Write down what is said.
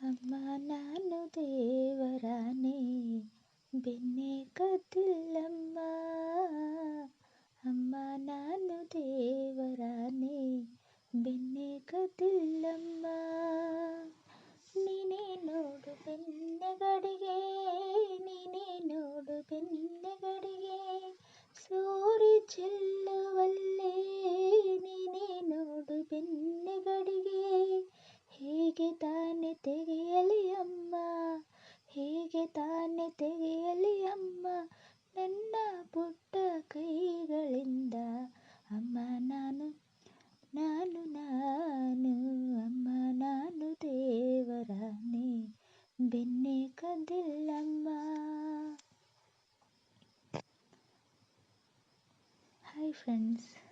ಅಮ್ಮ ನಾನು ದೇವರಾನೆ ಬೆನ್ನೆ ಕದ್ದಿಲ್ಲಮ್ಮ. ಅಮ್ಮ ನಾನು ದೇವರಾನೆ ಬೆನ್ನೆ ಕದ್ದಿಲ್ಲಮ್ಮ. ನೀನೇ ನೋಡು ಬೆನ್ನೆಗಡಿಗೆ, ನೀನೇ ನೋಡು ಬೆನ್ನೆಗಡಿಗೆ, ಸೂರಿ ಚೆಲ್ಲುವಲ್ಲೇ ನೀನೇ ನೋಡು ಬೆನ್ನೆಗಡಿಗೆ. ಹೇಗೆ ತಾನೆ ತೆಗೆಯಲಿ ಅಮ್ಮ, ಹೇಗೆ ತಾನೆ ತೆಗೆಯಲಿ ಅಮ್ಮ, ನನ್ನ ಪುಟ್ಟ ಕೈಗಳಿಂದ. ಅಮ್ಮ ನಾನು ನಾನು ನಾನು ಅಮ್ಮ ನಾನು ದೇವರಾನೆ ಬೆನ್ನೆ ಕದ್ದಿಲ್ಲಮ್ಮ. Hi friends.